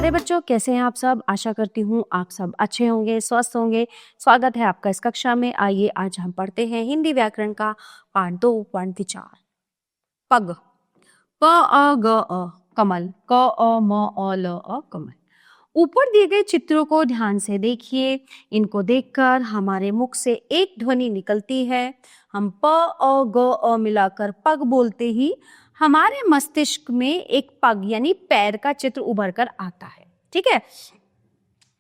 प्यारे बच्चों, कैसे हैं आप सब। आशा करती हूँ आप सब अच्छे होंगे, स्वस्थ होंगे। स्वागत है आपका इस कक्षा में। आइए आज हम पढ़ते हैं हिंदी व्याकरण का पाठ 2 पॉइंट विचार। पग, क अ ग अ कमल, क अ म अ ल अ कमल। ऊपर दिए गए चित्रों को ध्यान से देखिए। इनको देखकर हमारे मुख से एक ध्वनि निकलती है। हम प अ ग अ मिलाकर पग बोलते ही हमारे मस्तिष्क में एक पग यानी पैर का चित्र उभर कर आता है। ठीक है।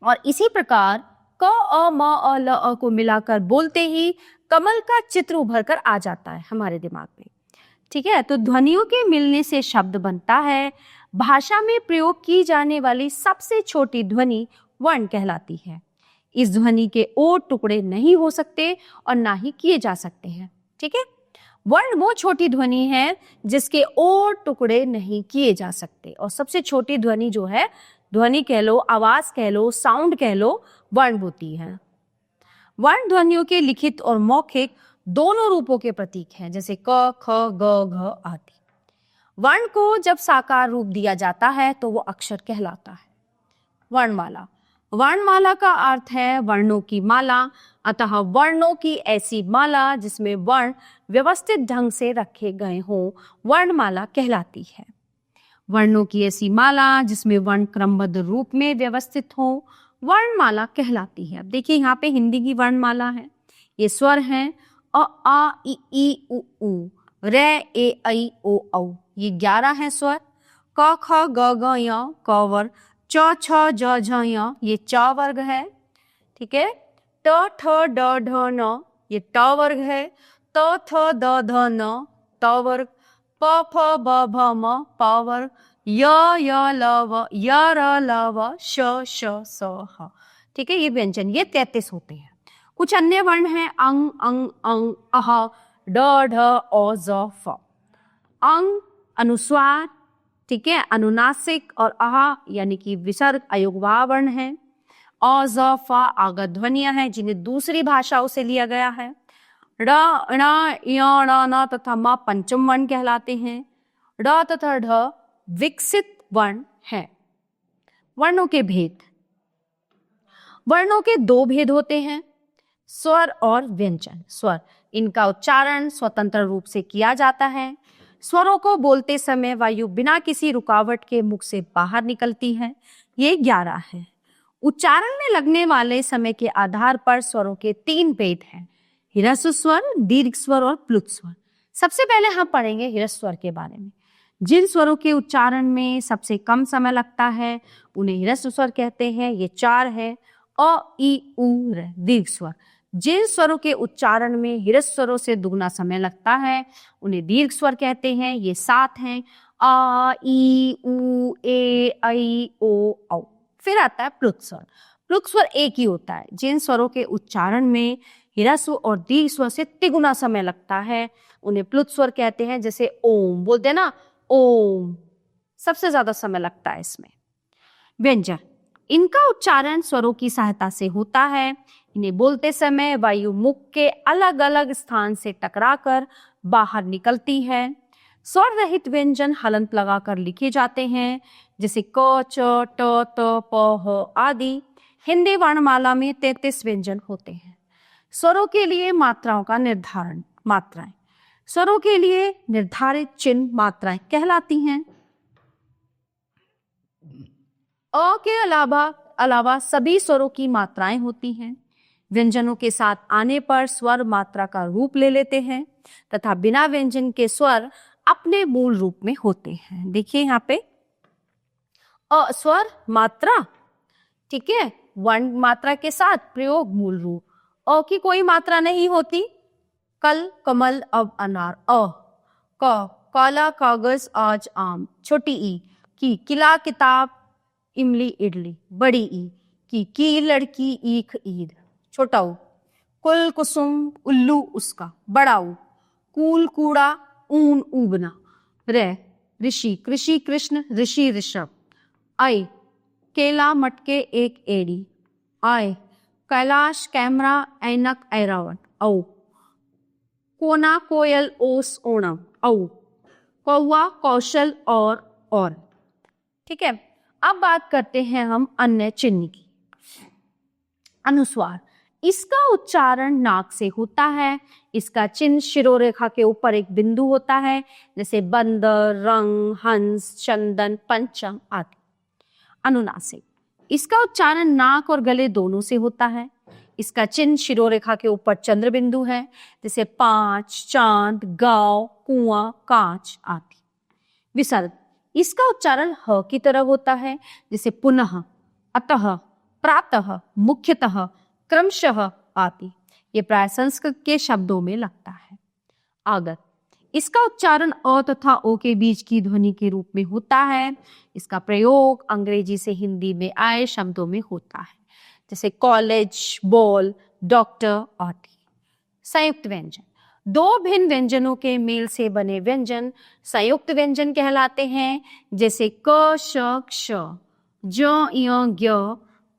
और इसी प्रकार क अ म अ ल अ को मिलाकर बोलते ही कमल का चित्र उभर कर आ जाता है हमारे दिमाग में। ठीक है। तो ध्वनियों के मिलने से शब्द बनता है। भाषा में प्रयोग की जाने वाली सबसे छोटी ध्वनि वर्ण कहलाती है। इस ध्वनि के और टुकड़े नहीं हो सकते और ना ही किए जा सकते हैं। ठीक है। वर्ण वो छोटी ध्वनि है जिसके और टुकड़े नहीं किए जा सकते, और सबसे छोटी ध्वनि जो है, ध्वनि कह लो, आवाज कह लो, साउंड कह लो, वर्ण होती है। वर्ण ध्वनियों के लिखित और मौखिक दोनों रूपों के प्रतीक हैं, जैसे क, ख, ग, घ आदि। वर्ण को जब साकार रूप दिया जाता है तो वो अक्षर कहलाता है। वर्णमाला, वर्णमाला का अर्थ है वर्णों की माला, अतः वर्णों की ऐसी माला जिसमें वर्ण व्यवस्थित ढंग से रखे गए हों, वर्णमाला कहलाती है। वर्णों की ऐसी माला जिसमें वर्ण क्रमबद्ध रूप में व्यवस्थित हो, वर्णमाला कहलाती है। अब देखिए यहाँ पे हिंदी की वर्णमाला है। ये स्वर हैं अ आ इ ई उ ऊ, रे ए ऐ ओ औ। ये 11 हैं स्वर। क ख ग घ य क वर्ग, च छ ज झ य ये च वर्ग है। ठीक है। ट ठ ड ढ न ये ट वर्ग है। त थ द ध न त वर्ग। प फ ब भ म प वर्ग। य ल व य र ल व श श स ह। ठीक है। ये व्यंजन ये 33 होते हैं। कुछ अन्य वर्ण हैं अंग, अंग, अंग, अह, ड ढ औ ज फ। अंग अनुस्वार, ठीक है, अनुनासिक, और अह यानी कि विसर्ग अयोगवाह वर्ण है। अ ज फ आगत ध्वनियां हैं जिन्हें दूसरी भाषाओं से लिया गया है। ड़ ण य ण न तथा म पंचम वर्ण कहलाते हैं। ड तथा ढ विकसित वर्ण है। वर्णों के भेद। वर्णों के 2 भेद होते हैं, स्वर और व्यंजन। स्वर, इनका उच्चारण स्वतंत्र रूप से किया जाता है। स्वरों को बोलते समय वायु बिना किसी रुकावट के मुख से बाहर निकलती है। ये 11 है। उच्चारण में लगने वाले समय के आधार पर स्वरों के 3 भेद हैं, ह्रस्व स्वर, दीर्घ स्वर और प्लुत स्वर। सबसे पहले हम पढ़ेंगे ह्रस्व स्वर के बारे में। जिन स्वरों के उच्चारण में सबसे कम समय लगता है उन्हें ह्रस्व स्वर कहते हैं। ये 4 है अ ई उ र। दीर्घ स्वर, जिन स्वरों के उच्चारण में ह्रस्व स्वरों से दुगना समय लगता है उन्हें दीर्घ स्वर कहते हैं। ये 7 हैं आ ई उ ए ऐ ओ औ। फिर आता है प्लुत स्वर। प्लुत स्वर एक ही होता है। जिन स्वरों के उच्चारण में ह्रस्व और दीर्घ स्वर से तिगुना समय लगता है उन्हें प्लुत स्वर कहते हैं। जैसे ओम बोलते हैं ना, ओम, सबसे ज्यादा समय लगता है इसमें। व्यंजन, इनका उच्चारण स्वरों की सहायता से होता है। इन्हें बोलते समय वायु मुख के अलग अलग स्थान से टकराकर बाहर निकलती है। स्वर रहित व्यंजन हलंत लगाकर लिखे जाते हैं, जैसे क, च, ट, त, प, ह आदि। हिंदी वर्णमाला में 33 व्यंजन होते हैं। स्वरों के लिए मात्राओं का निर्धारण। मात्राएं, स्वरों के लिए निर्धारित चिन्ह मात्राएं कहलाती हैं। अ के अलावा सभी स्वरों की मात्राएं होती हैं। व्यंजनों के साथ आने पर स्वर मात्रा का रूप ले लेते हैं तथा बिना व्यंजन के स्वर अपने मूल रूप में होते हैं। देखिए यहाँ पे अ स्वर मात्रा, ठीक है, वर्ण मात्रा के साथ प्रयोग मूल रूप। अ की कोई मात्रा नहीं होती। कल, कमल, अब, अनार। अ। क, काला, कागज, आज, आम। छोटी ई की, किला, किताब, इमली, इडली। बड़ी ई की, लड़की, ईख, ईद। छोटा ऊ, कुल, कुसुम, उल्लू, उसका। बड़ा ऊ, कूल, कूड़ा, ऊन, ऊबना। रे, ऋषि, कृषि, कृष्ण, ऋषि, ऋषभ। आई, केला, मटके, एक एड़ी। आय, कैलाश, कैमरा, ऐनक, ऐरावत। औ, कोना, कोयल, ओस, ओणम। औ, कौवा, कौशल और। ठीक है। अब बात करते हैं हम अन्य चिन्ह की। अनुस्वार, इसका उच्चारण नाक से होता है। इसका चिन्ह शिरोरेखा के ऊपर एक बिंदु होता है, जैसे बंदर, रंग, हंस, चंदन, पंचम आदि। अनुनासिक, इसका उच्चारण नाक और गले दोनों से होता है। इसका चिन्ह शिरोरेखा के ऊपर चंद्र बिंदु है, जैसे 5, चांद, गांव, कुआं, कांच आदि। विसर्ग, इसका उच्चारण ह की तरह होता है, जैसे पुनः, अतः, प्रातः, मुख्यतः, क्रमशः आदि। ये प्राय संस्कृत के शब्दों में लगता है। आगत, इसका उच्चारण अ तथा ओ के बीच की ध्वनि के रूप में होता है। इसका प्रयोग अंग्रेजी से हिंदी में आए शब्दों में होता है, जैसे कॉलेज, बॉल, डॉक्टर आदि। संयुक्त व्यंजन, दो भिन्न व्यंजनों के मेल से बने व्यंजन संयुक्त व्यंजन कहलाते हैं, जैसे क, श, क्ष, ज, य, ज्ञ,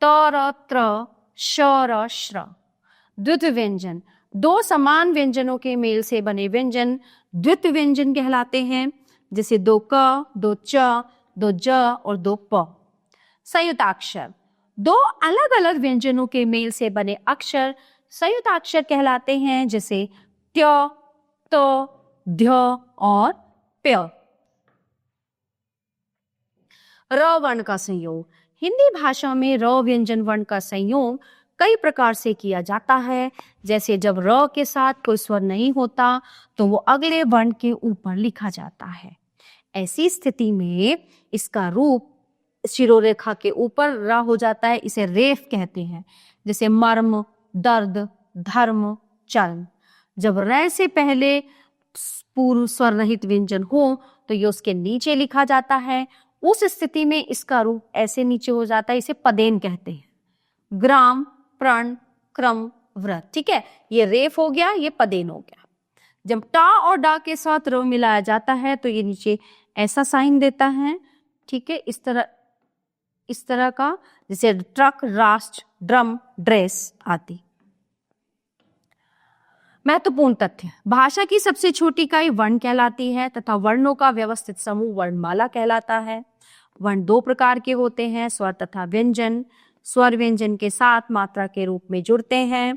त, र, त्र, श, र, श्र। द्वित्व व्यंजन, दो समान व्यंजनों के मेल से बने व्यंजन द्वित्व व्यंजन कहलाते हैं, जैसे दो क, दो च, दो ज और दो प। संयुक्ताक्षर, दो अलग अलग व्यंजनों के मेल से बने अक्षर संयुक्ताक्षर कहलाते हैं, जैसे त्य, त, ध्य और प्य। र वर्ण का संयोग, हिंदी भाषा में र व्यंजन वर्ण का संयोग कई प्रकार से किया जाता है। जैसे जब र के साथ कोई स्वर नहीं होता तो वो अगले वर्ण के ऊपर लिखा जाता है। ऐसी स्थिति में इसका रूप शिरोरेखा के ऊपर र हो जाता है, इसे रेफ कहते हैं, जैसे मर्म, दर्द, धर्म, चर्म। जब र से पहले पूर्व स्वर रहित व्यंजन हो तो ये उसके नीचे लिखा जाता है। उस स्थिति में इसका रूप ऐसे नीचे हो जाता है, इसे पदेन कहते हैं। ग्राम, प्रण, क्रम, व्रत। ठीक है, ये रेफ हो गया, ये पदेन हो गया। जब टा और डा के साथ र मिलाया जाता है तो ये नीचे ऐसा साइन देता है। ठीक है, इस तरह का, जैसे ट्रक, राष्ट्र, ड्रम, ड्रेस आदि। महत्वपूर्ण तथ्य, भाषा की सबसे छोटी इकाई वर्ण कहलाती है तथा वर्णों का व्यवस्थित समूह वर्णमाला कहलाता है। वर्ण दो प्रकार के होते हैं, स्वर तथा व्यंजन। स्वर व्यंजन के साथ मात्रा के रूप में जुड़ते हैं।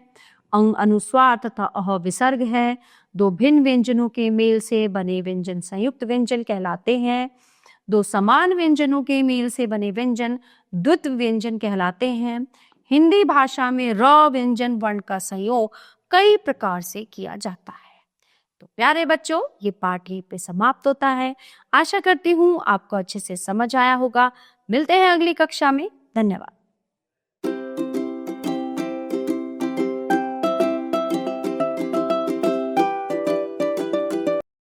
अंग अनुस्वार तथा अह विसर्ग है। दो भिन्न व्यंजनों के मेल से बने व्यंजन संयुक्त व्यंजन कहलाते हैं। दो समान व्यंजनों के मेल से बने व्यंजन द्वित्व व्यंजन कहलाते हैं। हिंदी भाषा में र व्यंजन वर्ण का संयोग कई प्रकार से किया जाता है। तो प्यारे बच्चों, ये पाठ यहीं पे समाप्त होता है। आशा करती हूँ आपको अच्छे से समझ आया होगा। मिलते हैं अगली कक्षा में। धन्यवाद।